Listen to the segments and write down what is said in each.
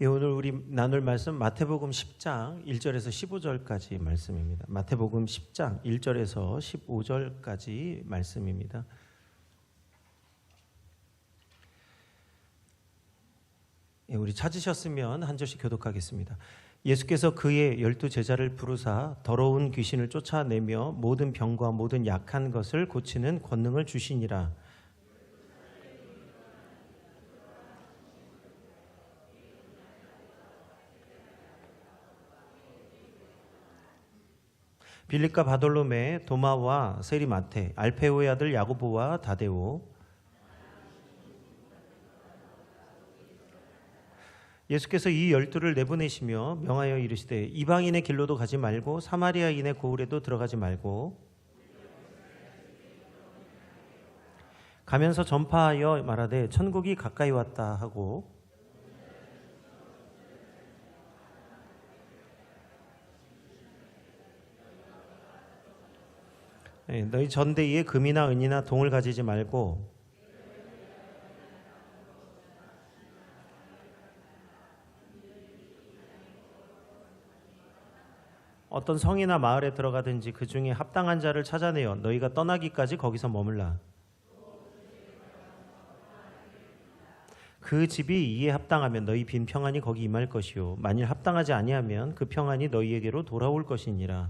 예, 오늘 우리 나눌 말씀 마태복음 10장 1절에서 15절까지 말씀입니다. 마태복음 10장 1절에서 15절까지 말씀입니다. 예, 우리 찾으셨으면 한 절씩 교독하겠습니다. 예수께서 그의 12제자를 부르사 더러운 귀신을 쫓아내며 모든 병과 모든 약한 것을 고치는 권능을 주시니라. 빌립과 바돌로메, 도마와 세리마테, 알페오의 아들 야고보와 다데오. 예수께서 이 12를 내보내시며 명하여 이르시되 이방인의 길로도 가지 말고 사마리아인의 고을에도 들어가지 말고 가면서 전파하여 말하되 천국이 가까이 왔다 하고 너희 전대위에 금이나 은이나 동을 가지지 말고 어떤 성이나 마을에 들어가든지 그 중에 합당한 자를 찾아내어 너희가 떠나기까지 거기서 머물라. 그 집이 이에 합당하면 너희 빈 평안이 거기 임할 것이요 만일 합당하지 아니하면 그 평안이 너희에게로 돌아올 것이니라.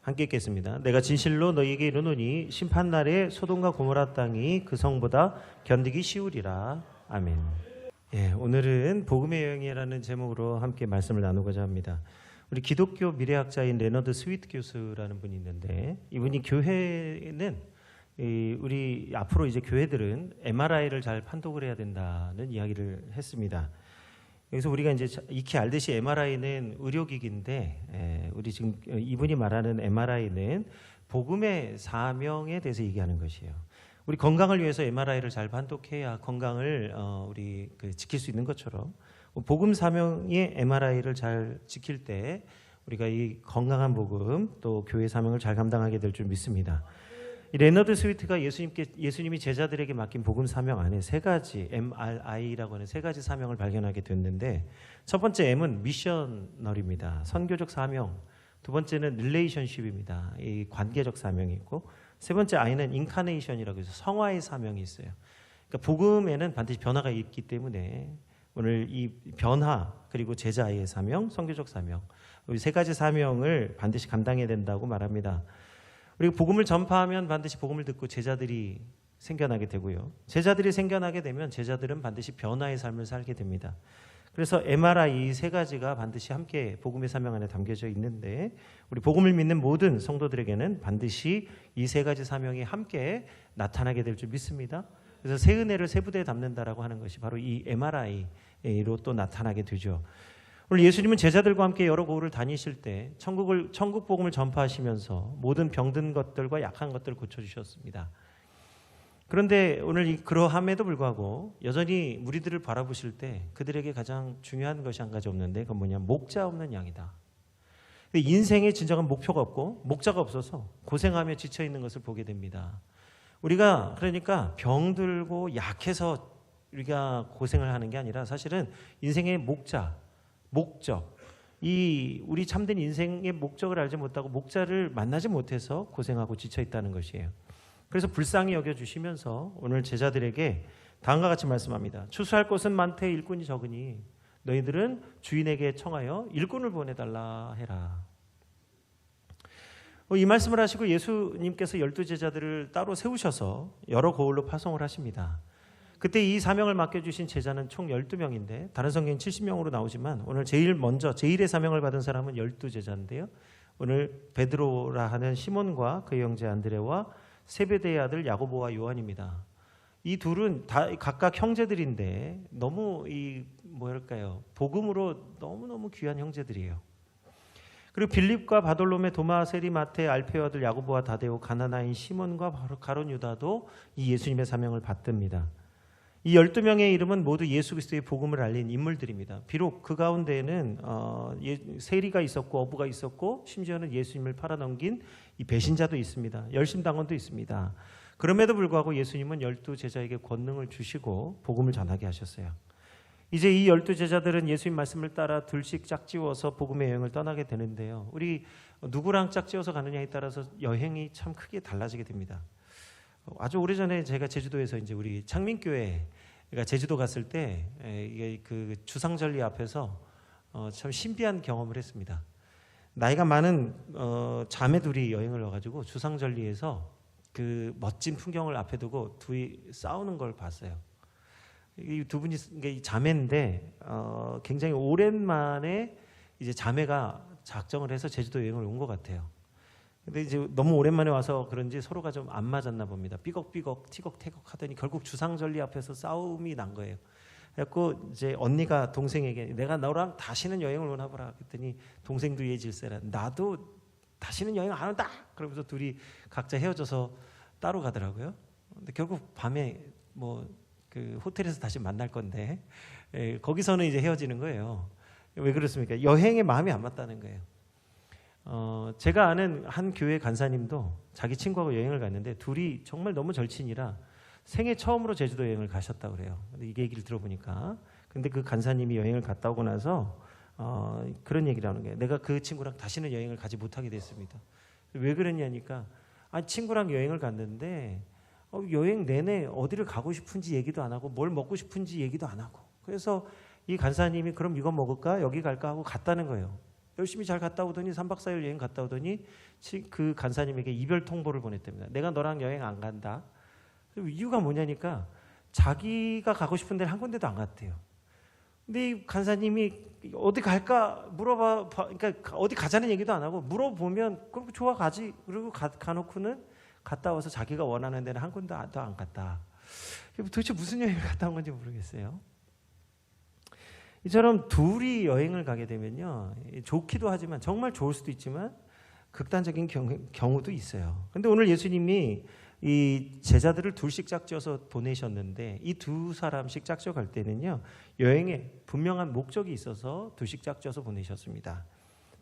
함께 읽겠습니다. 내가 진실로 너희에게 이르노니 심판날에 소돔과 고모라 땅이 그 성보다 견디기 쉬우리라. 아멘. 예, 오늘은 복음의 여행이라는 제목으로 함께 말씀을 나누고자 합니다. 우리 기독교 미래학자인 레너드 스위트 교수라는 분이 있는데 이분이 교회는 우리 앞으로 이제 교회들은 MRI를 잘 판독을 해야 된다는 이야기를 했습니다. 여기서 우리가 이제 익히 알듯이 MRI는 의료기기인데 우리 지금 이분이 말하는 MRI는 복음의 사명에 대해서 얘기하는 것이에요. 우리 건강을 위해서 MRI를 잘 판독해야 건강을 우리 지킬 수 있는 것처럼 복음 사명의 MRI를 잘 지킬 때 우리가 이 건강한 복음 또 교회 사명을 잘 감당하게 될 줄 믿습니다. 이 레너드 스위트가 예수님이 제자들에게 맡긴 복음 사명 안에 세 가지 MRI라고 하는 세 가지 사명을 발견하게 됐는데 첫 번째 M은 미셔널입니다. 선교적 사명. 두 번째는 릴레이션십입니다. 이 관계적 사명이 있고 세 번째 I는 인카네이션이라고 해서 성화의 사명이 있어요. 그러니까 복음에는 반드시 변화가 있기 때문에 오늘 이 변화 그리고 제자의 사명, 선교적 사명 이 세 가지 사명을 반드시 감당해야 된다고 말합니다. 그리고 복음을 전파하면 반드시 복음을 듣고 제자들이 생겨나게 되고요. 제자들이 생겨나게 되면 제자들은 반드시 변화의 삶을 살게 됩니다. 그래서 MRI 이 세 가지가 반드시 함께 복음의 사명 안에 담겨져 있는데 우리 복음을 믿는 모든 성도들에게는 반드시 이 세 가지 사명이 함께 나타나게 될 줄 믿습니다. 그래서 새 은혜를 새 부대에 담는다라고 하는 것이 바로 이 MRI로 또 나타나게 되죠. 오늘 예수님은 제자들과 함께 여러 고을을 다니실 때 천국 복음을 전파하시면서 모든 병든 것들과 약한 것들을 고쳐주셨습니다. 그런데 오늘 그러함에도 불구하고 여전히 무리들을 바라보실 때 그들에게 가장 중요한 것이 한 가지 없는데 그건 뭐냐? 목자 없는 양이다. 인생에 진정한 목표가 없고 목자가 없어서 고생하며 지쳐있는 것을 보게 됩니다. 우리가 그러니까 병들고 약해서 우리가 고생을 하는 게 아니라 사실은 인생의 목적, 우리 참된 인생의 목적을 알지 못하고 목자를 만나지 못해서 고생하고 지쳐있다는 것이에요. 그래서 불쌍히 여겨주시면서 오늘 제자들에게 다음과 같이 말씀합니다. 추수할 것은 많되 일꾼이 적으니 너희들은 주인에게 청하여 일꾼을 보내달라 해라. 이 말씀을 하시고 예수님께서 12제자들을 따로 세우셔서 여러 고을로 파송을 하십니다. 그때 이 사명을 맡겨주신 제자는 총 12명인데 다른 성경은 70명으로 나오지만 오늘 제일의 사명을 받은 사람은 12제자인데요. 오늘 베드로라 하는 시몬과 그의 형제 안드레와 세베대의 아들 야고보와 요한입니다. 이 둘은 다 각각 형제들인데 너무 복음으로 너무너무 귀한 형제들이에요. 그리고 빌립과 바돌로메, 도마, 세리마테, 알페오 아들 야고보와 다데오, 가나나인 시몬과 가룟 유다도 이 예수님의 사명을 받듭니다. 이 12명의 이름은 모두 예수 그리스도의 복음을 알린 인물들입니다. 비록 그 가운데에는 세리가 있었고 어부가 있었고 심지어는 예수님을 팔아넘긴 이 배신자도 있습니다. 열심당원도 있습니다. 그럼에도 불구하고 예수님은 12제자에게 권능을 주시고 복음을 전하게 하셨어요. 이제 이 12제자들은 예수님 말씀을 따라 둘씩 짝지어서 복음의 여행을 떠나게 되는데요. 우리 누구랑 짝지어서 가느냐에 따라서 여행이 참 크게 달라지게 됩니다. 아주 오래전에 제가 제주도에서 이제 우리 창민교회가 제주도 갔을 때 이게 그 주상절리 앞에서 참 신비한 경험을 했습니다. 나이가 많은 자매 둘이 여행을 와가지고 주상절리에서 그 멋진 풍경을 앞에 두고 둘이 싸우는 걸 봤어요. 이 두 분이 자매인데 굉장히 오랜만에 이제 자매가 작정을 해서 제주도 여행을 온 것 같아요. 근데 이제 너무 오랜만에 와서 그런지 서로가 좀 안 맞았나 봅니다. 삐걱삐걱 티격태격 하더니 결국 주상절리 앞에서 싸움이 난 거예요. 그래갖고 이제 언니가 동생에게 내가 너랑 다시는 여행을 오나 보라 그랬더니 동생도 예질세라 나도 다시는 여행 안 온다 그러면서 둘이 각자 헤어져서 따로 가더라고요. 근데 결국 밤에 뭐 그 호텔에서 다시 만날 건데 거기서는 이제 헤어지는 거예요. 왜 그렇습니까? 여행에 마음이 안 맞다는 거예요. 제가 아는 한 교회 간사님도 자기 친구하고 여행을 갔는데 둘이 정말 너무 절친이라 생애 처음으로 제주도 여행을 가셨다고 그래요. 근데 이 얘기를 들어보니까 근데 그 간사님이 여행을 갔다 오고 나서 그런 얘기를 하는 거예요. 내가 그 친구랑 다시는 여행을 가지 못하게 됐습니다. 왜 그랬냐니까 아니 친구랑 여행을 갔는데 여행 내내 어디를 가고 싶은지 얘기도 안 하고 뭘 먹고 싶은지 얘기도 안 하고 그래서 이 간사님이 그럼 이거 먹을까 여기 갈까 하고 갔다는 거예요. 열심히 잘 갔다 오더니 3박 4일 여행 갔다 오더니 그 간사님에게 이별 통보를 보냈답니다. 내가 너랑 여행 안 간다. 이유가 뭐냐니까 자기가 가고 싶은 데를 한 군데도 안 갔대요. 근데 이 간사님이 어디 갈까 물어봐, 그러니까 어디 가자는 얘기도 안 하고 물어보면 그럼 좋아 가지. 그리고 가놓고는 갔다 와서 자기가 원하는 데는 한 군데도 안 갔다. 도대체 무슨 여행을 갔다 온 건지 모르겠어요. 이처럼 둘이 여행을 가게 되면요 좋기도 하지만 정말 좋을 수도 있지만 극단적인 경우도 있어요. 근데 오늘 예수님이 이 제자들을 둘씩 짝지어서 보내셨는데 이 두 사람씩 짝지어 갈 때는요 여행에 분명한 목적이 있어서 둘씩 짝지어서 보내셨습니다.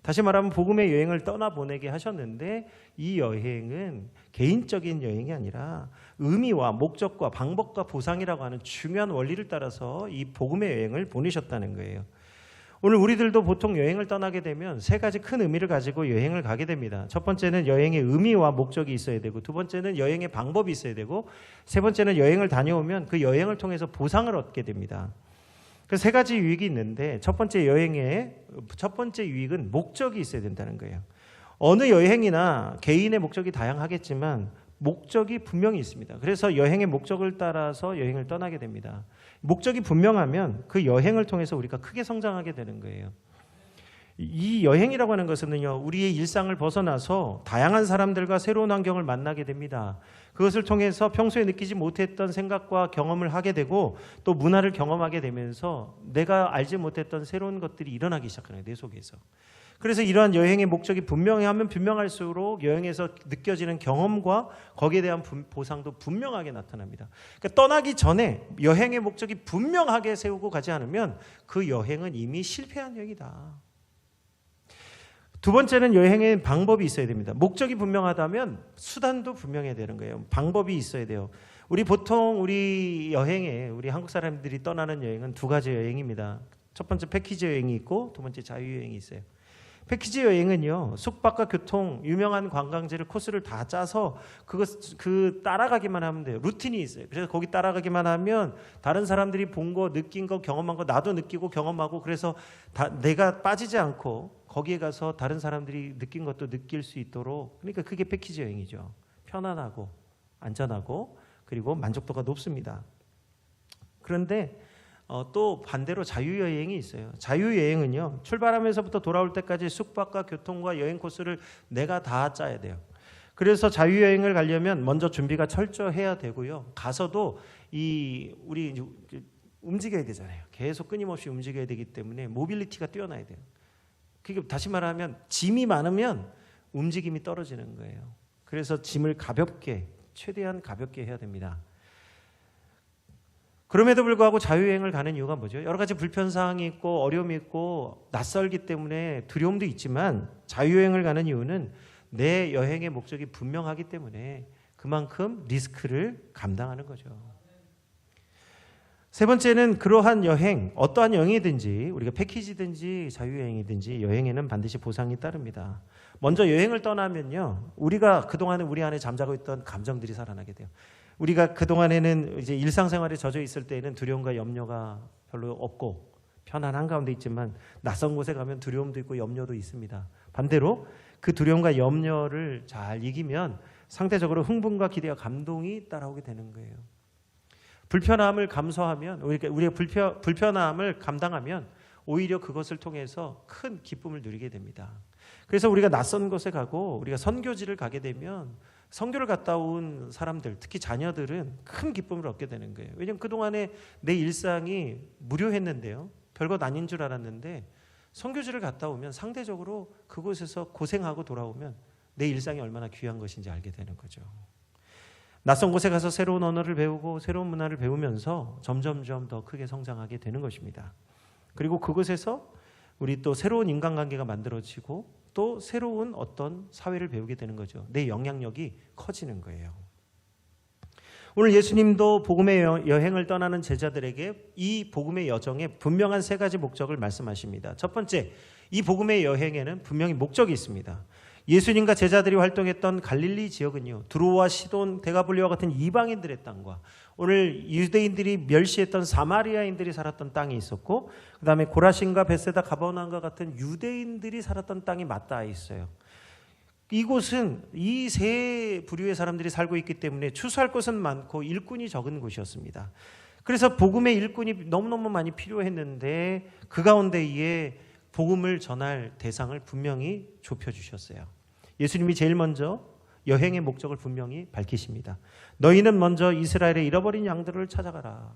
다시 말하면 복음의 여행을 떠나보내게 하셨는데 이 여행은 개인적인 여행이 아니라 의미와 목적과 방법과 보상이라고 하는 중요한 원리를 따라서 이 복음의 여행을 보내셨다는 거예요. 오늘 우리들도 보통 여행을 떠나게 되면 세 가지 큰 의미를 가지고 여행을 가게 됩니다. 첫 번째는 여행의 의미와 목적이 있어야 되고 두 번째는 여행의 방법이 있어야 되고 세 번째는 여행을 다녀오면 그 여행을 통해서 보상을 얻게 됩니다. 그 세 가지 유익이 있는데 첫 번째 여행의 첫 번째 유익은 목적이 있어야 된다는 거예요. 어느 여행이나 개인의 목적이 다양하겠지만 목적이 분명히 있습니다. 그래서 여행의 목적을 따라서 여행을 떠나게 됩니다. 목적이 분명하면 그 여행을 통해서 우리가 크게 성장하게 되는 거예요. 이 여행이라고 하는 것은요, 우리의 일상을 벗어나서 다양한 사람들과 새로운 환경을 만나게 됩니다. 그것을 통해서 평소에 느끼지 못했던 생각과 경험을 하게 되고 또 문화를 경험하게 되면서 내가 알지 못했던 새로운 것들이 일어나기 시작하는 내 속에서. 그래서 이러한 여행의 목적이 분명하면 분명할수록 여행에서 느껴지는 경험과 거기에 대한 보상도 분명하게 나타납니다. 그러니까 떠나기 전에 여행의 목적이 분명하게 세우고 가지 않으면 그 여행은 이미 실패한 여행이다. 두 번째는 여행의 방법이 있어야 됩니다. 목적이 분명하다면 수단도 분명해야 되는 거예요. 방법이 있어야 돼요. 보통 우리 여행에 우리 한국 사람들이 떠나는 여행은 두 가지 여행입니다. 첫 번째 패키지 여행이 있고 두 번째 자유여행이 있어요. 패키지 여행은요, 숙박과 교통, 유명한 관광지를 코스를 다 짜서 그 따라가기만 하면 돼요. 루틴이 있어요. 그래서 거기 따라가기만 하면 다른 사람들이 본 거, 느낀 거, 경험한 거 나도 느끼고 경험하고 그래서 내가 빠지지 않고 거기에 가서 다른 사람들이 느낀 것도 느낄 수 있도록 그러니까 그게 패키지 여행이죠. 편안하고 안전하고 그리고 만족도가 높습니다. 그런데 또 반대로 자유여행이 있어요. 자유여행은요, 출발하면서부터 돌아올 때까지 숙박과 교통과 여행 코스를 내가 다 짜야 돼요. 그래서 자유여행을 가려면 먼저 준비가 철저해야 되고요. 가서도 우리 움직여야 되잖아요. 계속 끊임없이 움직여야 되기 때문에 모빌리티가 뛰어나야 돼요. 그게 다시 말하면 짐이 많으면 움직임이 떨어지는 거예요. 그래서 짐을 최대한 가볍게 해야 됩니다. 그럼에도 불구하고 자유여행을 가는 이유가 뭐죠? 여러 가지 불편사항이 있고 어려움이 있고 낯설기 때문에 두려움도 있지만 자유여행을 가는 이유는 내 여행의 목적이 분명하기 때문에 그만큼 리스크를 감당하는 거죠. 세 번째는 그러한 여행, 어떠한 여행이든지 우리가 패키지든지 자유여행이든지 여행에는 반드시 보상이 따릅니다. 먼저 여행을 떠나면요, 우리가 그동안에 우리 안에 잠자고 있던 감정들이 살아나게 돼요. 우리가 그동안에는 이제 일상생활에 젖어 있을 때에는 두려움과 염려가 별로 없고 편안한 가운데 있지만 낯선 곳에 가면 두려움도 있고 염려도 있습니다. 반대로 그 두려움과 염려를 잘 이기면 상대적으로 흥분과 기대와 감동이 따라오게 되는 거예요. 불편함을 감수하면, 우리가 불편함을 감당하면 오히려 그것을 통해서 큰 기쁨을 누리게 됩니다. 그래서 우리가 낯선 곳에 가고 우리가 선교지를 가게 되면 선교를 갔다 온 사람들, 특히 자녀들은 큰 기쁨을 얻게 되는 거예요. 왜냐하면 그동안에 내 일상이 무료했는데요, 별것 아닌 줄 알았는데 선교지를 갔다 오면 상대적으로 그곳에서 고생하고 돌아오면 내 일상이 얼마나 귀한 것인지 알게 되는 거죠. 낯선 곳에 가서 새로운 언어를 배우고 새로운 문화를 배우면서 점점점 더 크게 성장하게 되는 것입니다. 그리고 그곳에서 우리 또 새로운 인간관계가 만들어지고 또 새로운 어떤 사회를 배우게 되는 거죠. 내 영향력이 커지는 거예요. 오늘 예수님도 복음의 여행을 떠나는 제자들에게 이 복음의 여정에 분명한 세 가지 목적을 말씀하십니다. 첫 번째, 이 복음의 여행에는 분명히 목적이 있습니다. 예수님과 제자들이 활동했던 갈릴리 지역은요, 두로와 시돈, 데가볼리와 같은 이방인들의 땅과 오늘 유대인들이 멸시했던 사마리아인들이 살았던 땅이 있었고, 그 다음에 고라신과 벳세다, 가버나움과 같은 유대인들이 살았던 땅이 맞닿아 있어요. 이곳은 이 세 부류의 사람들이 살고 있기 때문에 추수할 것은 많고 일꾼이 적은 곳이었습니다. 그래서 복음의 일꾼이 너무너무 많이 필요했는데 그 가운데에 복음을 전할 대상을 분명히 좁혀주셨어요. 예수님이 제일 먼저 여행의 목적을 분명히 밝히십니다. 너희는 먼저 이스라엘의 잃어버린 양들을 찾아가라.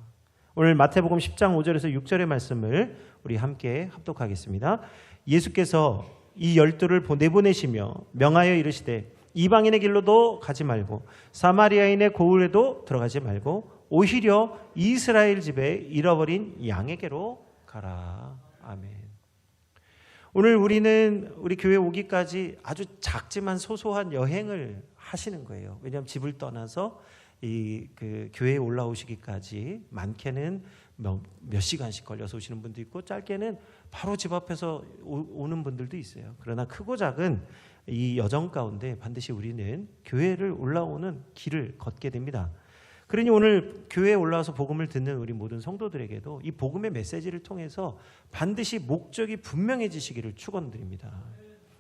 오늘 마태복음 10장 5절에서 6절의 말씀을 우리 함께 합독하겠습니다. 예수께서 이 12를 내보내시며 명하여 이르시되 이방인의 길로도 가지 말고 사마리아인의 고을에도 들어가지 말고 오히려 이스라엘 집에 잃어버린 양에게로 가라. 아멘. 오늘 우리는 우리 교회 오기까지 아주 작지만 소소한 여행을 하시는 거예요. 왜냐하면 집을 떠나서 그 교회에 올라오시기까지 많게는 몇 시간씩 걸려서 오시는 분도 있고 짧게는 바로 집 앞에서 오는 분들도 있어요. 그러나 크고 작은 이 여정 가운데 반드시 우리는 교회를 올라오는 길을 걷게 됩니다. 그러니 오늘 교회에 올라와서 복음을 듣는 우리 모든 성도들에게도 이 복음의 메시지를 통해서 반드시 목적이 분명해지시기를 축원드립니다.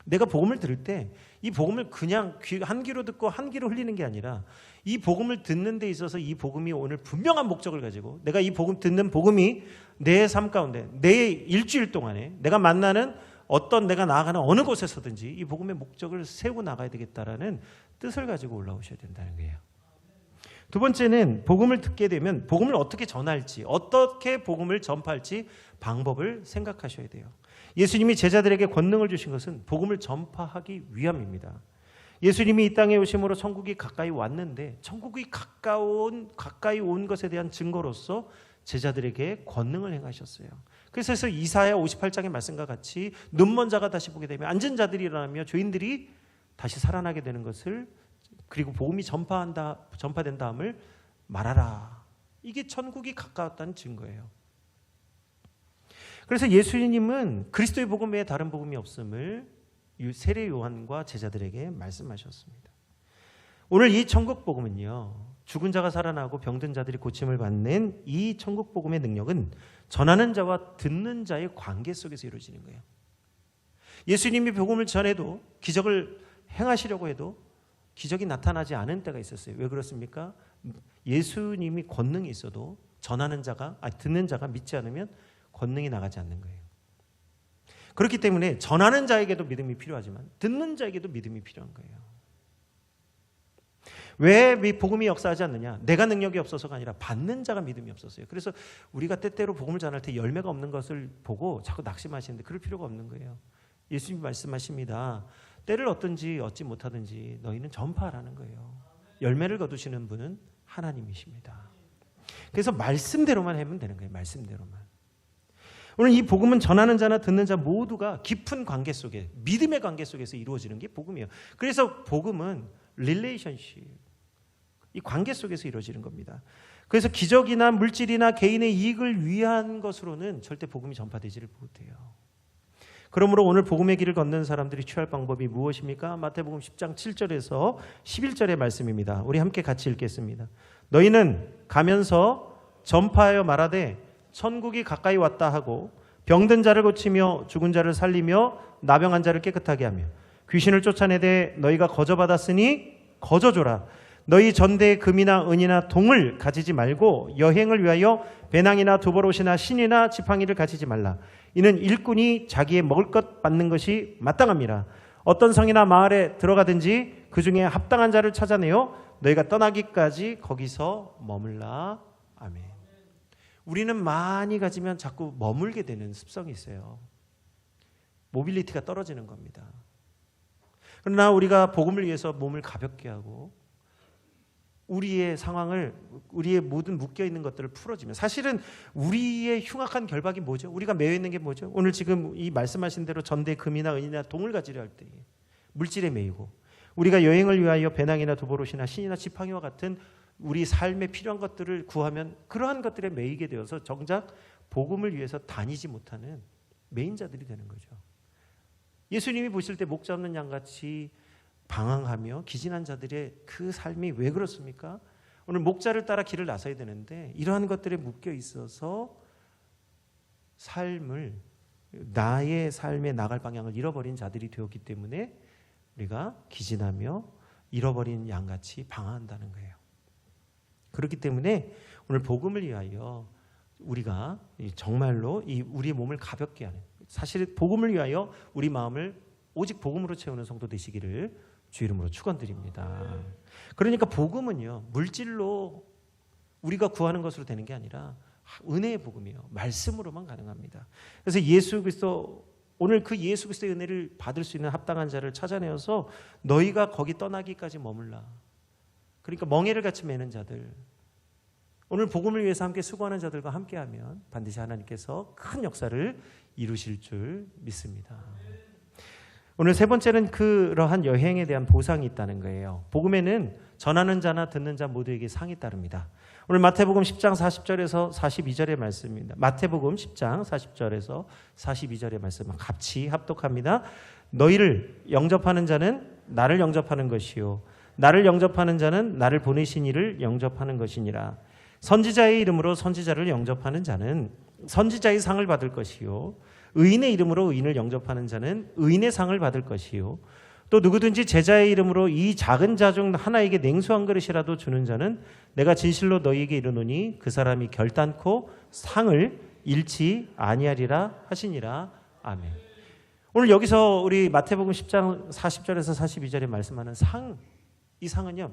내가 복음을 들을 때 이 복음을 그냥 한 귀로 듣고 한 귀로 흘리는 게 아니라 이 복음을 듣는 데 있어서 이 복음이 오늘 분명한 목적을 가지고 내가 이 복음 듣는 복음이 내 삶 가운데 내 일주일 동안에 내가 만나는 어떤 내가 나아가는 어느 곳에서든지 이 복음의 목적을 세우고 나가야 되겠다라는 뜻을 가지고 올라오셔야 된다는 거예요. 두 번째는 복음을 듣게 되면 복음을 어떻게 전할지, 어떻게 복음을 전파할지 방법을 생각하셔야 돼요. 예수님이 제자들에게 권능을 주신 것은 복음을 전파하기 위함입니다. 예수님이 이 땅에 오심으로 천국이 가까이 왔는데 천국이 가까이 온 것에 대한 증거로서 제자들에게 권능을 행하셨어요. 그래서 이사야 58장의 말씀과 같이 눈먼 자가 다시 보게 되면 앉은 자들이 일어나며 죄인들이 다시 살아나게 되는 것을, 그리고 복음이 전파된 다음을 말하라. 이게 천국이 가까웠다는 증거예요. 그래서 예수님은 그리스도의 복음 외에 다른 복음이 없음을 세례 요한과 제자들에게 말씀하셨습니다. 오늘 이 천국 복음은요, 죽은 자가 살아나고 병든 자들이 고침을 받는 이 천국 복음의 능력은 전하는 자와 듣는 자의 관계 속에서 이루어지는 거예요. 예수님이 복음을 전해도 기적을 행하시려고 해도 기적이 나타나지 않은 때가 있었어요. 왜 그렇습니까? 예수님이 권능이 있어도 듣는 자가 믿지 않으면 권능이 나가지 않는 거예요. 그렇기 때문에 전하는 자에게도 믿음이 필요하지만 듣는 자에게도 믿음이 필요한 거예요. 왜 복음이 역사하지 않느냐? 내가 능력이 없어서가 아니라 받는 자가 믿음이 없었어요. 그래서 우리가 때때로 복음을 전할 때 열매가 없는 것을 보고 자꾸 낙심하시는데 그럴 필요가 없는 거예요. 예수님이 말씀하십니다. 때를 얻든지 얻지 못하든지 너희는 전파하라는 거예요. 열매를 거두시는 분은 하나님이십니다. 그래서 말씀대로만 하면 되는 거예요. 말씀대로만. 오늘 이 복음은 전하는 자나 듣는 자 모두가 깊은 관계 속에, 믿음의 관계 속에서 이루어지는 게 복음이에요. 그래서 복음은 릴레이션십, 이 관계 속에서 이루어지는 겁니다. 그래서 기적이나 물질이나 개인의 이익을 위한 것으로는 절대 복음이 전파되지를 못해요. 그러므로 오늘 복음의 길을 걷는 사람들이 취할 방법이 무엇입니까? 마태복음 10장 7절에서 11절의 말씀입니다. 우리 함께 같이 읽겠습니다. 너희는 가면서 전파하여 말하되 천국이 가까이 왔다 하고 병든 자를 고치며 죽은 자를 살리며 나병한 자를 깨끗하게 하며 귀신을 쫓아내되 너희가 거저받았으니 거저줘라. 너희 전대에 금이나 은이나 동을 가지지 말고 여행을 위하여 배낭이나 두버롯이나 신이나 지팡이를 가지지 말라. 이는 일꾼이 자기의 먹을 것 받는 것이 마땅함이라. 어떤 성이나 마을에 들어가든지 그 중에 합당한 자를 찾아내어 너희가 떠나기까지 거기서 머물라. 아멘. 우리는 많이 가지면 자꾸 머물게 되는 습성이 있어요. 모빌리티가 떨어지는 겁니다. 그러나 우리가 복음을 위해서 몸을 가볍게 하고 우리의 상황을, 우리의 모든 묶여있는 것들을 풀어주면, 사실은 우리의 흉악한 결박이 뭐죠? 우리가 매여있는 게 뭐죠? 오늘 지금 이 말씀하신 대로 전대 금이나 은이나 동을 가지려 할 때에 물질에 매이고, 우리가 여행을 위하여 배낭이나 두보롯이나 신이나 지팡이와 같은 우리 삶에 필요한 것들을 구하면 그러한 것들에 매이게 되어서 정작 복음을 위해서 다니지 못하는 매인 자들이 되는 거죠. 예수님이 보실 때 목자 없는 양같이 방황하며 기진한 자들의 그 삶이 왜 그렇습니까? 오늘 목자를 따라 길을 나서야 되는데 이러한 것들에 묶여 있어서 삶을, 나의 삶에 나갈 방향을 잃어버린 자들이 되었기 때문에 우리가 기진하며 잃어버린 양같이 방황한다는 거예요. 그렇기 때문에 오늘 복음을 위하여 우리가 정말로 우리의 몸을 가볍게 하는, 사실 복음을 위하여 우리 마음을 오직 복음으로 채우는 성도 되시기를 주 이름으로 축원드립니다. 그러니까 복음은요, 물질로 우리가 구하는 것으로 되는 게 아니라 은혜의 복음이요, 말씀으로만 가능합니다. 그래서 예수 그리스도, 오늘 그 예수 그리스도의 은혜를 받을 수 있는 합당한 자를 찾아내어서 너희가 거기 떠나기까지 머물라. 그러니까 멍에를 같이 매는 자들, 오늘 복음을 위해서 함께 수고하는 자들과 함께하면 반드시 하나님께서 큰 역사를 이루실 줄 믿습니다. 오늘 세 번째는 그러한 여행에 대한 보상이 있다는 거예요. 복음에는 전하는 자나 듣는 자 모두에게 상이 따릅니다. 오늘 마태복음 10장 40절에서 42절의 말씀입니다. 마태복음 10장 40절에서 42절의 말씀 같이 합독합니다. 너희를 영접하는 자는 나를 영접하는 것이요, 나를 영접하는 자는 나를 보내신 이를 영접하는 것이니라. 선지자의 이름으로 선지자를 영접하는 자는 선지자의 상을 받을 것이요, 의인의 이름으로 의인을 영접하는 자는 의인의 상을 받을 것이요, 또 누구든지 제자의 이름으로 이 작은 자 중 하나에게 냉수 한 그릇이라도 주는 자는 내가 진실로 너희에게 이르노니 그 사람이 결단코 상을 잃지 아니하리라 하시니라. 아멘. 오늘 여기서 우리 마태복음 10장 40절에서 42절에 말씀하는 상, 이 상은요,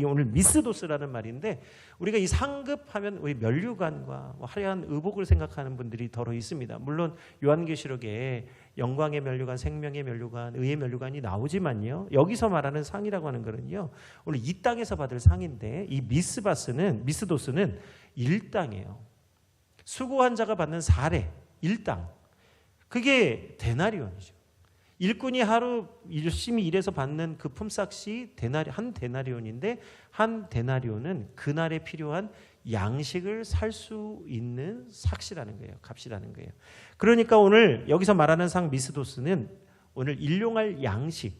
오늘 미스도스라는 말인데, 우리가 이 상급하면 우리 면류관과 화려한 의복을 생각하는 분들이 더러 있습니다. 물론 요한계시록에 영광의 면류관, 생명의 면류관, 의의 면류관이 나오지만요, 여기서 말하는 상이라고 하는 것은요, 오늘 이 땅에서 받을 상인데, 이 미스도스는 일당이에요. 수고한 자가 받는 사례, 일당. 그게 데나리온이죠. 일꾼이 하루 열심히 일해서 받는 그 품삯이 한 데나리온인데, 한 데나리온은 그날에 필요한 양식을 살 수 있는 삭시라는 거예요. 값이라는 거예요. 그러니까 오늘 여기서 말하는 상 미스도스는 오늘 일용할 양식.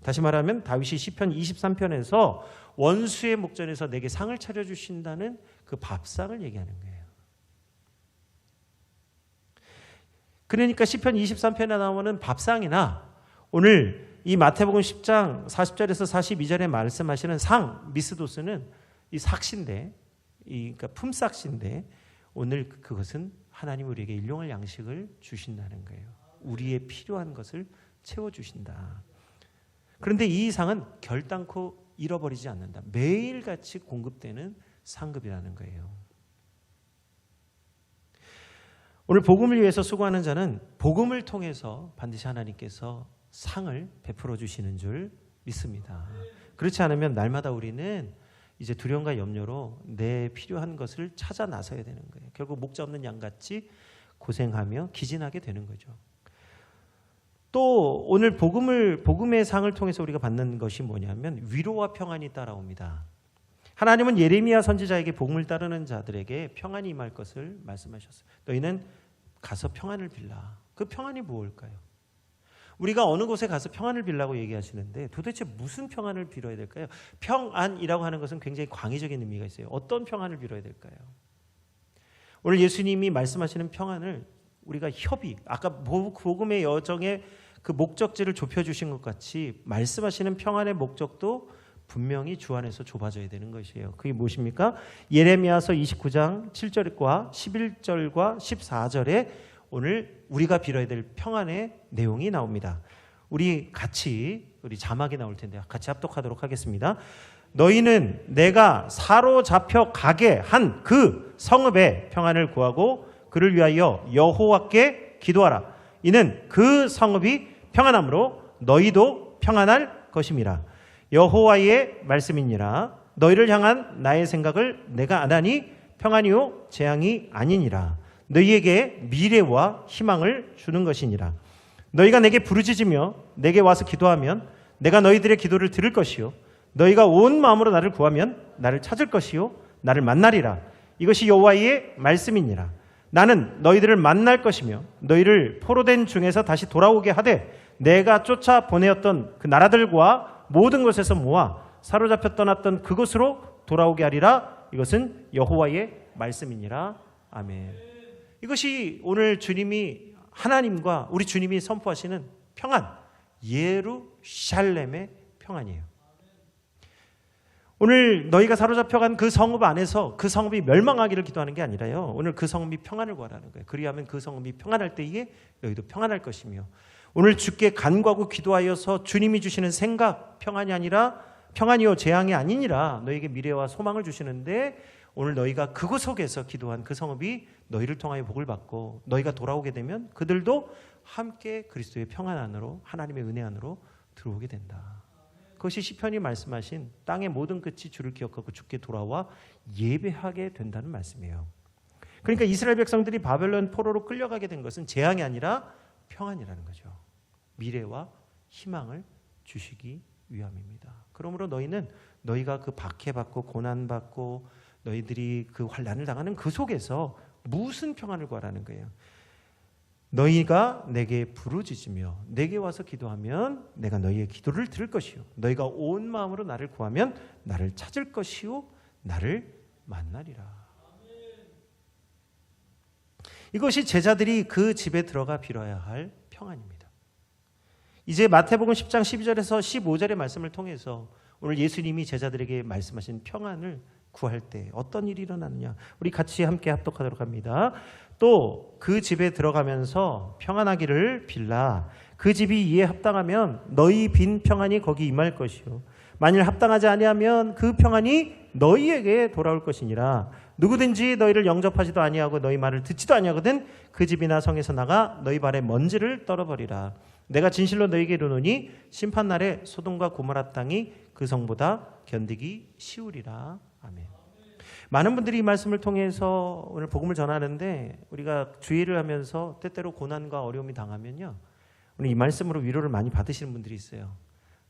다시 말하면 다윗이 시편 23편에서 원수의 목전에서 내게 상을 차려주신다는 그 밥상을 얘기하는 거예요. 그러니까 시편 23편에 나오는 밥상이나 오늘 이 마태복음 10장 40절에서 42절에 말씀하시는 상, 미스도스는 이 삭신데, 그러니까 품삯인데, 오늘 그것은 하나님 우리에게 일용할 양식을 주신다는 거예요. 우리의 필요한 것을 채워주신다. 그런데 이 상은 결단코 잃어버리지 않는다. 매일같이 공급되는 상급이라는 거예요. 오늘 복음을 위해서 수고하는 자는 복음을 통해서 반드시 하나님께서 상을 베풀어 주시는 줄 믿습니다. 그렇지 않으면 날마다 우리는 이제 두려움과 염려로 내 필요한 것을 찾아 나서야 되는 거예요. 결국 목자 없는 양같이 고생하며 기진하게 되는 거죠. 또 오늘 복음의 상을 통해서 우리가 받는 것이 뭐냐면 위로와 평안이 따라옵니다. 하나님은 예레미야 선지자에게 복음을 따르는 자들에게 평안이 임할 것을 말씀하셨어요. 너희는 가서 평안을 빌라. 그 평안이 무엇일까요? 우리가 어느 곳에 가서 평안을 빌라고 얘기하시는데 도대체 무슨 평안을 빌어야 될까요? 평안이라고 하는 것은 굉장히 광의적인 의미가 있어요. 어떤 평안을 빌어야 될까요? 오늘 예수님이 말씀하시는 평안을 우리가 협의, 아까 복음의 여정의 그 목적지를 좁혀주신 것 같이 말씀하시는 평안의 목적도 분명히 주 안에서 좁아져야 되는 것이에요. 그게 무엇입니까? 예레미야서 29장 7절과 11절과 14절에 오늘 우리가 빌어야 될 평안의 내용이 나옵니다. 우리 자막이 나올 텐데 같이 합독하도록 하겠습니다. 너희는 내가 사로잡혀 가게 한 그 성읍의 평안을 구하고 그를 위하여 여호와께 기도하라. 이는 그 성읍이 평안함으로 너희도 평안할 것임이라. 여호와의 말씀이니라. 너희를 향한 나의 생각을 내가 아나니 평안이요 재앙이 아니니라. 너희에게 미래와 희망을 주는 것이니라. 너희가 내게 부르짖으며 내게 와서 기도하면 내가 너희들의 기도를 들을 것이요 너희가 온 마음으로 나를 구하면 나를 찾을 것이요 나를 만나리라. 이것이 여호와의 말씀이니라. 나는 너희들을 만날 것이며 너희를 포로된 중에서 다시 돌아오게 하되 내가 쫓아 보내었던 그 나라들과 모든 곳에서 모아 사로잡혀 떠났던 그곳으로 돌아오게 하리라. 이것은 여호와의 말씀이니라. 아멘. 이것이 오늘 주님이 하나님과 우리 주님이 선포하시는 평안, 예루살렘의 평안이에요. 오늘 너희가 사로잡혀간 그 성읍 안에서 그 성읍이 멸망하기를 기도하는 게 아니라요. 오늘 그 성읍이 평안을 구하라는 거예요. 그리하면 그 성읍이 평안할 때에 너희도 평안할 것이며 오늘 주께 간구하고 기도하여서 주님이 주시는 생각, 평안이 아니라 평안이요 재앙이 아니니라 너희에게 미래와 소망을 주시는데 오늘 너희가 그곳 속에서 기도한 그 성읍이 너희를 통하여 복을 받고 너희가 돌아오게 되면 그들도 함께 그리스도의 평안 안으로 하나님의 은혜 안으로 들어오게 된다. 그것이 시편이 말씀하신 땅의 모든 끝이 주를 기억하고 주께 돌아와 예배하게 된다는 말씀이에요. 그러니까 이스라엘 백성들이 바벨론 포로로 끌려가게 된 것은 재앙이 아니라 평안이라는 거죠. 미래와 희망을 주시기 위함입니다. 그러므로 너희는 너희가 그 박해받고 고난받고 너희들이 그 환난을 당하는 그 속에서 무슨 평안을 구하라는 거예요. 너희가 내게 부르짖으며 내게 와서 기도하면 내가 너희의 기도를 들을 것이요 너희가 온 마음으로 나를 구하면 나를 찾을 것이요 나를 만나리라. 이것이 제자들이 그 집에 들어가 빌어야 할 평안입니다. 이제 마태복음 10장 12절에서 15절의 말씀을 통해서 오늘 예수님이 제자들에게 말씀하신 평안을 구할 때 어떤 일이 일어나느냐 우리 같이 함께 합독하도록 합니다. 또 그 집에 들어가면서 평안하기를 빌라. 그 집이 이에 합당하면 너희 빈 평안이 거기 임할 것이요 만일 합당하지 아니하면 그 평안이 너희에게 돌아올 것이니라. 누구든지 너희를 영접하지도 아니하고 너희 말을 듣지도 아니하거든 그 집이나 성에서 나가 너희 발에 먼지를 떨어버리라. 내가 진실로 너희에게 이르노니 심판날에 소돔과 고모라 땅이 그 성보다 견디기 쉬우리라. 아멘. 많은 분들이 이 말씀을 통해서 오늘 복음을 전하는데 우리가 주의를 하면서 때때로 고난과 어려움이 당하면요 오늘 이 말씀으로 위로를 많이 받으시는 분들이 있어요.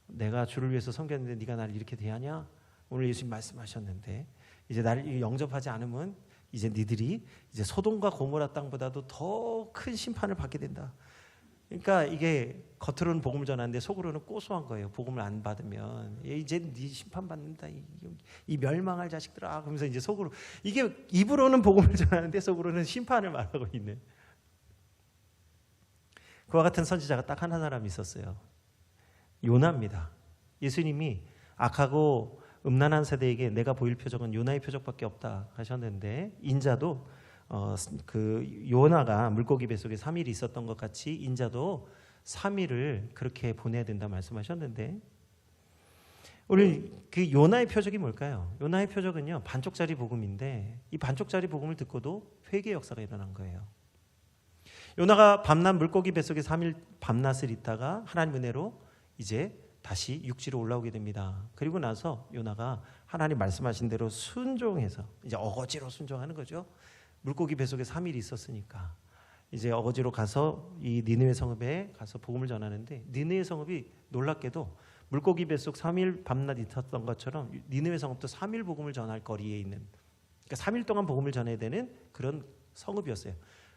내가 주를 위해서 섬겼는데 네가 나를 이렇게 대하냐? 오늘 예수님 말씀하셨는데 이제 나를 영접하지 않으면 이제 니들이 이제 소돔과 고모라 땅보다도 더 큰 심판을 받게 된다. 그러니까 이게 겉으로는 복음을 전하는데 속으로는 고소한 거예요. 복음을 안 받으면 이제 네 심판 받는다. 이 멸망할 자식들아. 그러면서 이제 속으로 이게 입으로는 복음을 전하는데 속으로는 심판을 말하고 있는 그와 같은 선지자가 딱 하나 사람이 있었어요. 요나입니다. 예수님이 악하고 음란한 세대에게 내가 보일 표적은 요나의 표적밖에 없다 하셨는데 인자도 그 요나가 물고기 뱃속에 3일 있었던 것 같이 인자도 3일을 그렇게 보내야 된다 말씀하셨는데 오늘 그 요나의 표적이 뭘까요? 요나의 표적은요 반쪽짜리 복음인데 이 반쪽짜리 복음을 듣고도 회개 역사가 일어난 거예요. 요나가 밤낮 물고기 뱃속에 3일 밤낮을 있다가 하나님 은혜로 이제 다시 육지로 올라오게 됩니다. 그리고 나서 요나가 하나님 말씀하신 대로 순종해서 이제 어거지로 순종하는 거죠. 물고기 뱃속에 3일 있었으니까 이제 어거지로 가서 이 니느웨 성읍에 가서 복음을 전하는데, 니느웨 성읍이 놀랍게도 물고기 뱃속 3일 밤낮 있었던 것처럼 니느웨 성읍도 3일 복음을 전할 거리에 있는, 그러니까 3일 동안 복음을 전해야 되는 그런 성읍이었어요.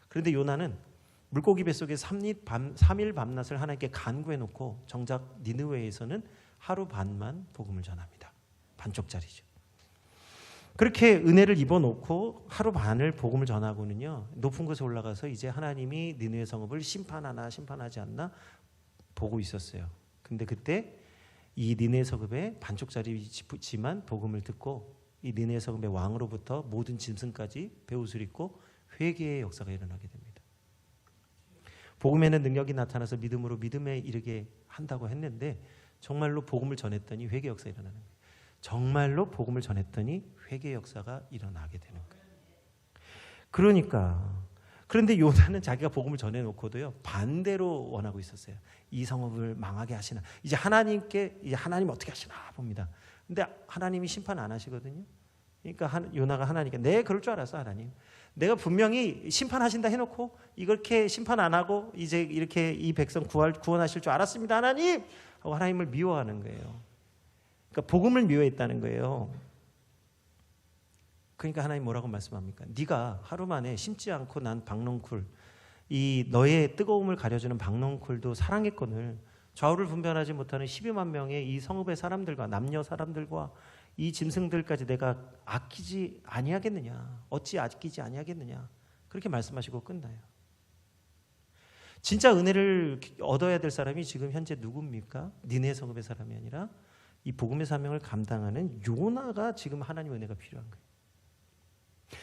그런데 요나는 물고기 뱃속에 3일 밤낮을 하나님께 간구해 놓고 정작 니느웨에서는 하루 반만 복음을 전합니다. 반쪽짜리죠. 그렇게 은혜를 입어놓고 하루 반을 복음을 전하고는요, 높은 곳에 올라가서 이제 하나님이 니느웨 성읍을 심판하나 심판하지 않나 보고 있었어요. 근데 그때 이 니느웨 성읍의 반쪽짜리지만 복음을 듣고 이 니느웨 성읍의 왕으로부터 모든 짐승까지 베옷을 입고 회개의 역사가 일어나게 됩니다. 복음에는 능력이 나타나서 믿음으로 믿음에 이르게 한다고 했는데, 정말로 복음을 전했더니 회개 역사가 일어나는 거예요. 정말로 복음을 전했더니 회개 역사가 일어나게 되는 거예요. 그런데 요나는 자기가 복음을 전해놓고도요, 반대로 원하고 있었어요. 이 성읍을 망하게 하시나, 이제 하나님 어떻게 하시나 봅니다. 근데 하나님이 심판 안 하시거든요. 그러니까 요나가 하나님께, 네, 그럴 줄 알았어 하나님. 내가 분명히 심판하신다 해놓고 이렇게 심판 안 하고 이제 이렇게 이 백성 구원하실 줄 알았습니다 하나님 하고 하나님을 미워하는 거예요. 그러니까 복음을 미워했다는 거예요. 그러니까 하나님 뭐라고 말씀합니까? 네가 하루 만에 심지 않고 난 박넝쿨, 이 너의 뜨거움을 가려주는 박넝쿨도 사랑했거늘 좌우를 분별하지 못하는 12만 명의 이 성읍의 사람들과 남녀 사람들과 이 짐승들까지 내가 아끼지 아니하겠느냐, 어찌 아끼지 아니하겠느냐, 그렇게 말씀하시고 끝나요. 진짜 은혜를 얻어야 될 사람이 지금 현재 누굽니까? 니느웨 성읍의 사람이 아니라 이 복음의 사명을 감당하는 요나가 지금 하나님 은혜가 필요한 거예요.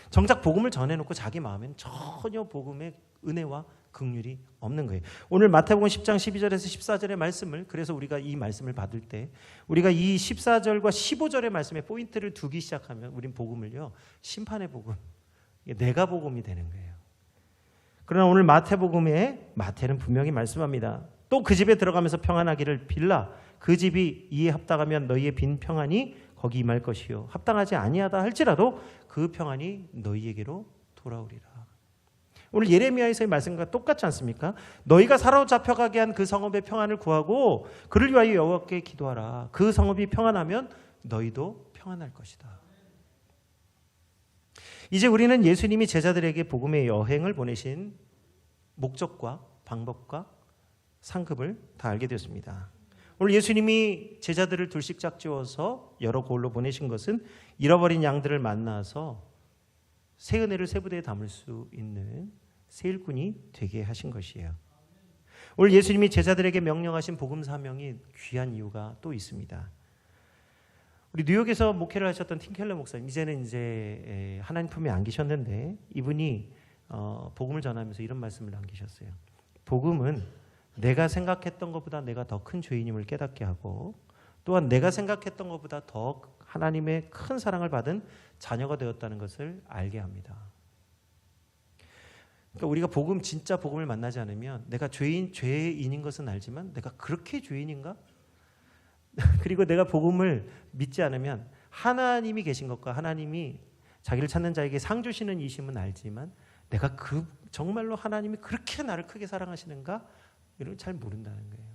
정작 복음을 전해놓고 자기 마음엔 전혀 복음의 은혜와 긍휼이 없는 거예요. 오늘 마태복음 10장 12절에서 14절의 말씀을, 그래서 우리가 이 말씀을 받을 때 우리가 이 14절과 15절의 말씀에 포인트를 두기 시작하면 우린 복음을요, 심판의 복음, 내가 복음이 되는 거예요. 그러나 오늘 마태는 분명히 말씀합니다. 또 그 집에 들어가면서 평안하기를 빌라. 그 집이 이에 합당하면 너희의 빈 평안이 거기 임할 것이요, 합당하지 아니하다 할지라도 그 평안이 너희에게로 돌아오리라. 오늘 예레미야에서의 말씀과 똑같지 않습니까? 너희가 사로잡혀가게 한 그 성읍의 평안을 구하고 그를 위하여 여호와께 기도하라. 그 성읍이 평안하면 너희도 평안할 것이다. 이제 우리는 예수님이 제자들에게 복음의 여행을 보내신 목적과 방법과 상급을 다 알게 되었습니다. 오늘 예수님이 제자들을 둘씩 짝지어서 여러 고을로 보내신 것은 잃어버린 양들을 만나서 새 은혜를 새 부대에 담을 수 있는 새 일꾼이 되게 하신 것이에요. 오늘 예수님이 제자들에게 명령하신 복음 사명이 귀한 이유가 또 있습니다. 우리 뉴욕에서 목회를 하셨던 팀 켈러 목사님, 이제는 이제 하나님 품에 안 계셨는데 이분이 복음을 전하면서 이런 말씀을 남기셨어요. 복음은 내가 생각했던 것보다 내가 더 큰 죄인임을 깨닫게 하고, 또한 내가 생각했던 것보다 더 하나님의 큰 사랑을 받은 자녀가 되었다는 것을 알게 합니다. 그러니까 우리가 진짜 복음을 만나지 않으면 내가 죄인인 것은 알지만 내가 그렇게 죄인인가? 그리고 내가 복음을 믿지 않으면 하나님이 계신 것과 하나님이 자기를 찾는 자에게 상 주시는 이심은 알지만 내가 정말로 하나님이 그렇게 나를 크게 사랑하시는가? 이런 걸 잘 모른다는 거예요.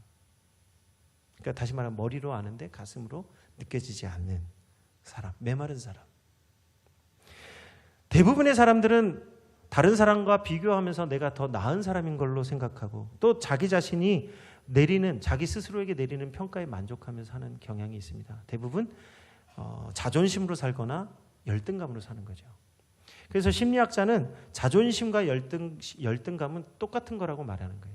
그러니까 다시 말하면 머리로 아는데 가슴으로 느껴지지 않는 사람, 메마른 사람. 대부분의 사람들은 다른 사람과 비교하면서 내가 더 나은 사람인 걸로 생각하고, 또 자기 자신이 자기 스스로에게 내리는 평가에 만족하면서 하는 경향이 있습니다. 대부분 자존심으로 살거나 열등감으로 사는 거죠. 그래서 심리학자는 자존심과 열등감은 똑같은 거라고 말하는 거예요.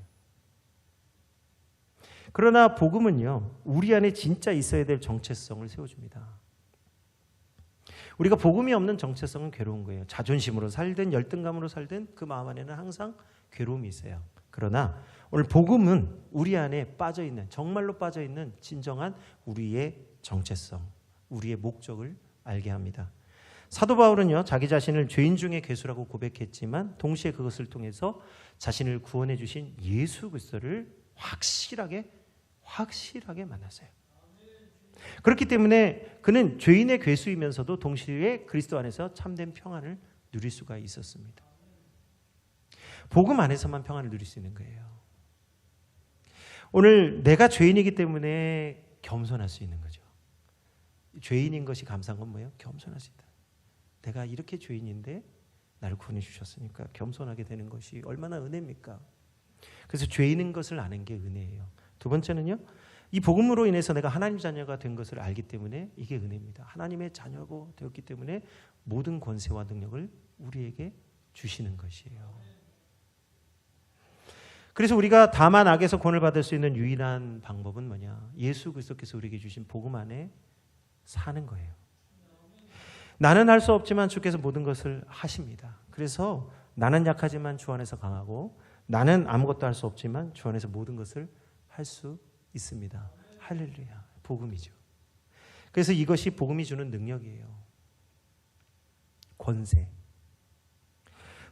그러나 복음은요, 우리 안에 진짜 있어야 될 정체성을 세워줍니다. 우리가 복음이 없는 정체성은 괴로운 거예요. 자존심으로 살든 열등감으로 살든 그 마음 안에는 항상 괴로움이 있어요. 그러나 오늘 복음은 우리 안에 빠져있는, 정말로 빠져있는 진정한 우리의 정체성, 우리의 목적을 알게 합니다. 사도 바울은요, 자기 자신을 죄인 중에 괴수라고 고백했지만 동시에 그것을 통해서 자신을 구원해 주신 예수 그리스도를 확실하게 만났어요. 그렇기 때문에 그는 죄인의 괴수이면서도 동시에 그리스도 안에서 참된 평안을 누릴 수가 있었습니다. 복음 안에서만 평안을 누릴 수 있는 거예요. 오늘 내가 죄인이기 때문에 겸손할 수 있는 거죠. 죄인인 것이 감사한 건 뭐예요? 겸손할 수 있다. 내가 이렇게 죄인인데 나를 구원해 주셨으니까 겸손하게 되는 것이 얼마나 은혜입니까? 그래서 죄인인 것을 아는 게 은혜예요. 두 번째는요, 이 복음으로 인해서 내가 하나님 자녀가 된 것을 알기 때문에 이게 은혜입니다. 하나님의 자녀가 되었기 때문에 모든 권세와 능력을 우리에게 주시는 것이에요. 그래서 우리가 다만 악에서 구원을 받을 수 있는 유일한 방법은 뭐냐? 예수 그리스도께서 우리에게 주신 복음 안에 사는 거예요. 나는 할 수 없지만 주께서 모든 것을 하십니다. 그래서 나는 약하지만 주 안에서 강하고, 나는 아무것도 할 수 없지만 주 안에서 모든 것을 할 수 있습니다. 할렐루야. 복음이죠. 그래서 이것이 복음이 주는 능력이에요. 권세.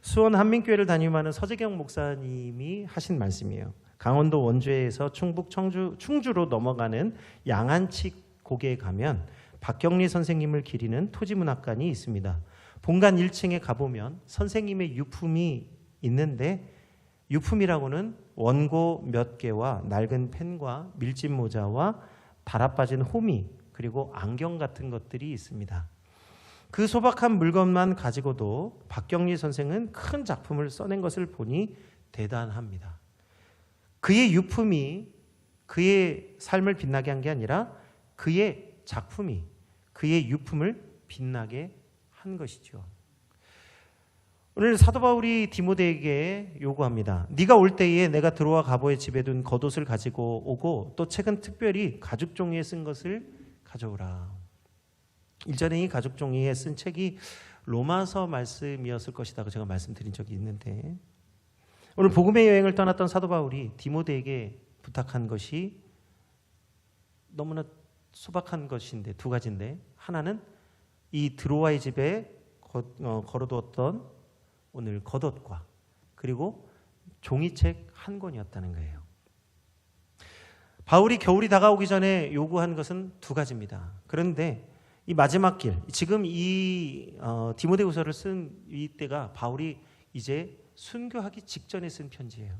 수원 한민교회를 다니면서 서재경 목사님이 하신 말씀이에요. 강원도 원주에서 충북 충주로 넘어가는 양안치 고개에 가면 박경리 선생님을 기리는 토지문학관이 있습니다. 본관 1층에 가보면 선생님의 유품이 있는데, 유품이라고는 원고 몇 개와 낡은 펜과 밀짚 모자와 달아빠진 호미, 그리고 안경 같은 것들이 있습니다. 그 소박한 물건만 가지고도 박경리 선생은 큰 작품을 써낸 것을 보니 대단합니다. 그의 유품이 그의 삶을 빛나게 한 게 아니라 그의 작품이 그의 유품을 빛나게 한 것이죠. 오늘 사도 바울이 디모데에게 요구합니다. 네가 올 때에 내가 들어와 가보의 집에 둔 겉옷을 가지고 오고, 또 책은 특별히 가죽 종이에 쓴 것을 가져오라. 일전에 이 가죽 종이에 쓴 책이 로마서 말씀이었을 것이라고 제가 말씀드린 적이 있는데, 오늘 복음의 여행을 떠났던 사도 바울이 디모데에게 부탁한 것이 너무나 소박한 것인데, 두 가지인데, 하나는 이 드로아의 집에 걸어두었던 오늘 겉옷과 그리고 종이책 한 권이었다는 거예요. 바울이 겨울이 다가오기 전에 요구한 것은 두 가지입니다. 그런데 이 마지막 길, 지금 이 디모데후서를 쓴 이때가 바울이 이제 순교하기 직전에 쓴 편지예요.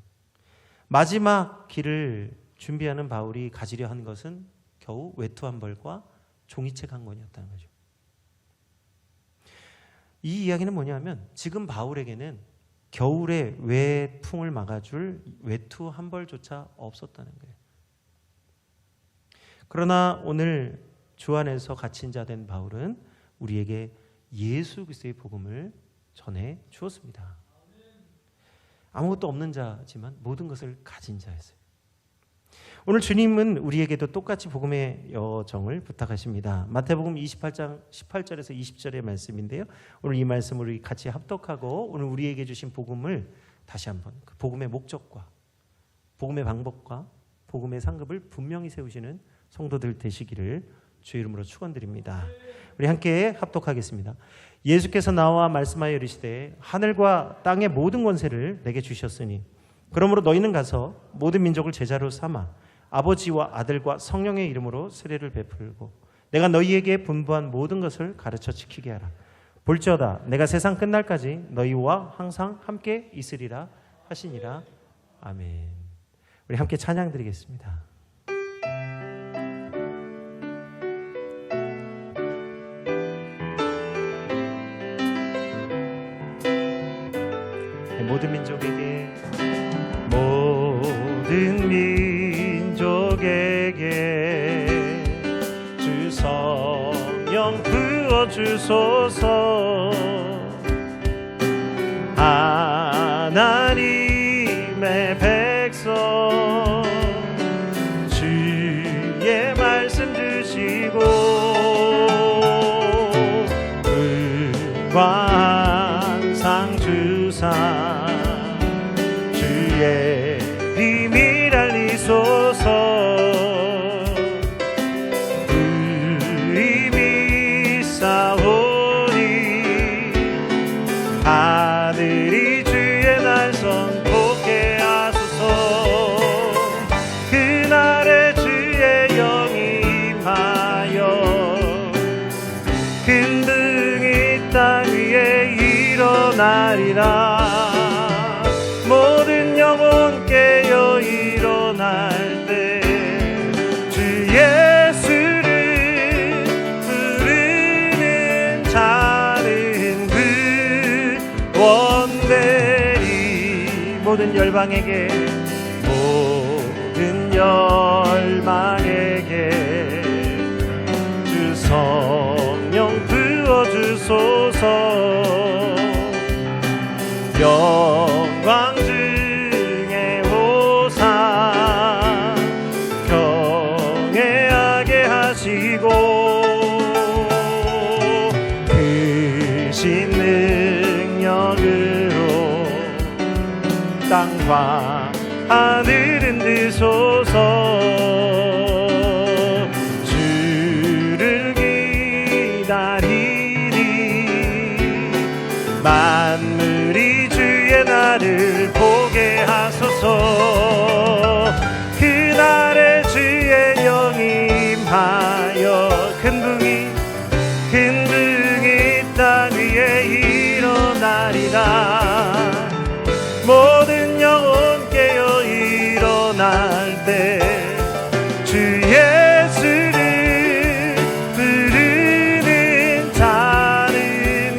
마지막 길을 준비하는 바울이 가지려 한 것은 겨우 외투 한 벌과 종이책 한 권이었다는 거죠. 이 이야기는 뭐냐면, 지금 바울에게는 겨울에 외풍을 막아줄 외투 한 벌조차 없었다는 거예요. 그러나 오늘 주 안에서 갇힌 자 된 바울은 우리에게 예수 그리스도의 복음을 전해 주었습니다. 아무것도 없는 자지만 모든 것을 가진 자였어요. 오늘 주님은 우리에게도 똑같이 복음의 여정을 부탁하십니다. 마태복음 28장 18절에서 20절의 말씀인데요. 오늘 이 말씀을 우리 같이 합독하고 오늘 우리에게 주신 복음을 다시 한번, 그 복음의 목적과 복음의 방법과 복음의 상급을 분명히 세우시는 성도들 되시기를 주의 이름으로 축원드립니다. 우리 함께 합독하겠습니다. 예수께서 나와 말씀하여 이르시되 하늘과 땅의 모든 권세를 내게 주셨으니 그러므로 너희는 가서 모든 민족을 제자로 삼아 아버지와 아들과 성령의 이름으로 세례를 베풀고 내가 너희에게 분부한 모든 것을 가르쳐 지키게 하라. 볼지어다 내가 세상 끝날까지 너희와 항상 함께 있으리라 하시니라. 아멘. 우리 함께 찬양 드리겠습니다. 모든 민족에게 주 성령 부어주소서. 하나님의 백성 주의 말씀 주시고 은과 항상 주사 주의 비밀 알리소서. 의미 싸우니 아들이 주의 날 선포케 하소서. 모든 열방에게 모든 열방에게 주 성령 부어주소서. 영광 중에 오사 경외하게 하시고 크신 능력으로 땅과 하늘은 드소서. 주를 기다리니 만물이 주의 날을 보게 하소서. 그날에 주의 영이 임하여 큰 붕이 땅 위에 일어나리라. 모든 영혼 깨어 일어날 때 주 예수를 부르는 자는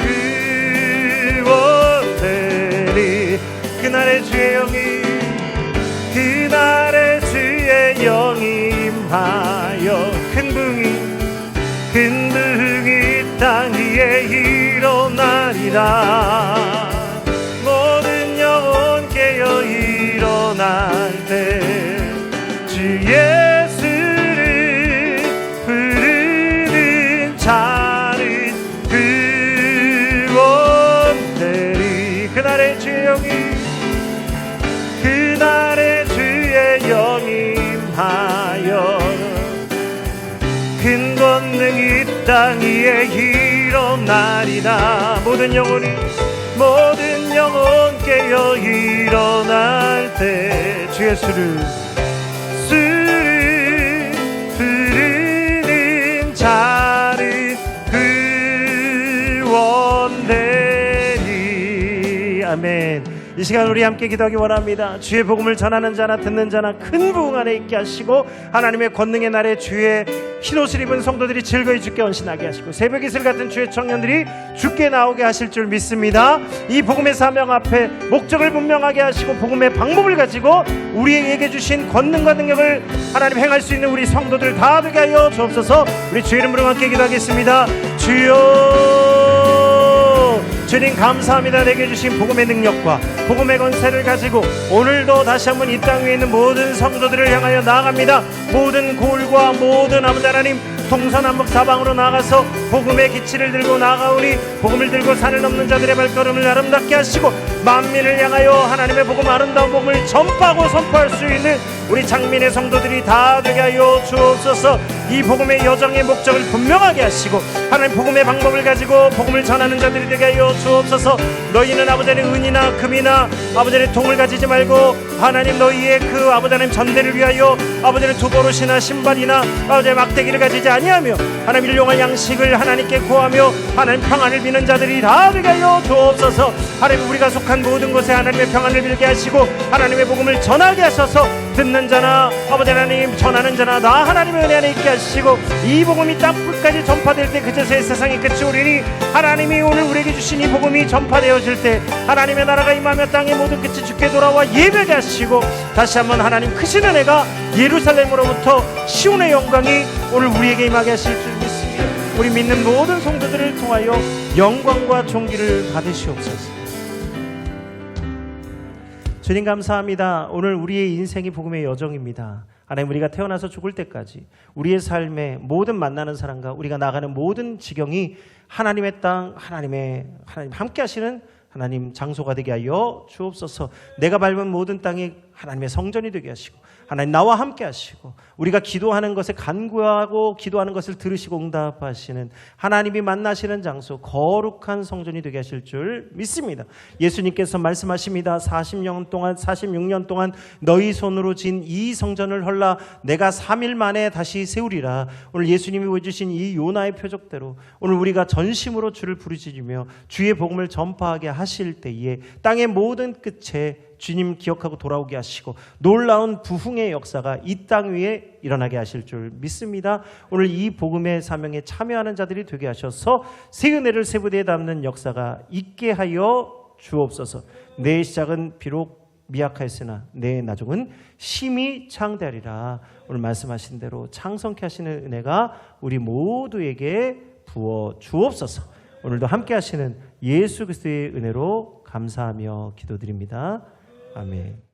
구원되리. 그날의 주의 영이 임하여 큰 붕이 땅 위에 일어나리라. 모든 영혼 깨어 일어날 때 주 예수를 부르는 자는 구원되리. 그날의 주의 영이 임하여 큰 권능이 땅 위에 일어나리라. 모든 영혼 깨어 일어날 때 주 예수를 부르는 자는 구원되리. 아멘. 이 시간 우리 함께 기도하기 원합니다. 주의 복음을 전하는 자나 듣는 자나 큰 부흥 안에 있게 하시고 하나님의 권능의 날에 주의 흰옷을 입은 성도들이 즐거이 주께 헌신하게 하시고 새벽 이슬 같은 주의 청년들이 주께 나오게 하실 줄 믿습니다. 이 복음의 사명 앞에 목적을 분명하게 하시고 복음의 방법을 가지고 우리에게 주신 권능과 능력을 하나님 행할 수 있는 우리 성도들 다 되게 하여 주옵소서. 우리 주의 이름으로 함께 기도하겠습니다. 주여, 주님 감사합니다. 내게 주신 복음의 능력과 복음의 권세를 가지고 오늘도 다시 한번 이 땅 위에 있는 모든 성도들을 향하여 나아갑니다. 모든 골과 모든 아버지 하나님 동서남북 사방으로 나가서 복음의 기치를 들고 나아가오니 복음을 들고 산을 넘는 자들의 발걸음을 아름답게 하시고 만민을 향하여 하나님의 복음, 아름다운 복음을 전파하고 선포할 수 있는 우리 장민의 성도들이 다 되게 하여 주옵소서. 이 복음의 여정의 목적을 분명하게 하시고 하나님 복음의 방법을 가지고 복음을 전하는 자들이 되게 하여 주옵소서. 너희는 아버지의 은이나 금이나 아버지의 동을 가지지 말고 하나님 너희의 그 아버지 하나님 전대를 위하여 아버지의 두보릇이나 신발이나 아버지의 막대기를 가지지 아니하며 하나님 일용할 양식을 하나님께 구하며 하나님 평안을 비는 자들이 다 되게 하여 주옵소서. 하나님 우리가 속한 모든 곳에 하나님의 평안을 빌게 하시고 하나님의 복음을 전하게 하셔서 듣는 자나 아버지 하나님 전하는 자나 다 하나님의 은혜 안에 있게 하시고 이 복음이 땅끝까지 전파될 때 그제서야 세상이 끝이 오리니 하나님이 오늘 우리에게 주신 이 복음이 전파되어질 때 하나님의 나라가 임하며 땅의 모든 끝이 주께 돌아와 예배게 하시고 다시 한번 하나님 크신 은혜가 예루살렘으로부터 시온의 영광이 오늘 우리에게 임하게 하실 줄 믿습니다. 우리 믿는 모든 성도들을 통하여 영광과 존귀를 받으시옵소서. 주님 감사합니다. 오늘 우리의 인생이 복음의 여정입니다. 하나님 우리가 태어나서 죽을 때까지 우리의 삶에 모든 만나는 사람과 우리가 나가는 모든 지경이 하나님의 땅, 하나님 함께 하시는 하나님 장소가 되게 하여 주옵소서. 내가 밟은 모든 땅이 하나님의 성전이 되게 하시고 하나님 나와 함께 하시고 우리가 기도하는 것에 간구하고 기도하는 것을 들으시고 응답하시는 하나님이 만나시는 장소, 거룩한 성전이 되게 하실 줄 믿습니다. 예수님께서 말씀하십니다. 46년 동안 너희 손으로 진 이 성전을 헐라 내가 3일 만에 다시 세우리라. 오늘 예수님이 보여주신 이 요나의 표적대로 오늘 우리가 전심으로 주를 부르짖으며 주의 복음을 전파하게 하실 때에 땅의 모든 끝에 주님 기억하고 돌아오게 하시고 놀라운 부흥의 역사가 이 땅 위에 일어나게 하실 줄 믿습니다. 오늘 이 복음의 사명에 참여하는 자들이 되게 하셔서 새 은혜를 새 부대에 담는 역사가 있게 하여 주옵소서. 내 시작은 비록 미약하였으나 내 나중은 심히 창대하리라. 오늘 말씀하신 대로 창성케 하시는 은혜가 우리 모두에게 부어 주옵소서. 오늘도 함께 하시는 예수 그리스도의 은혜로 감사하며 기도드립니다. 아멘.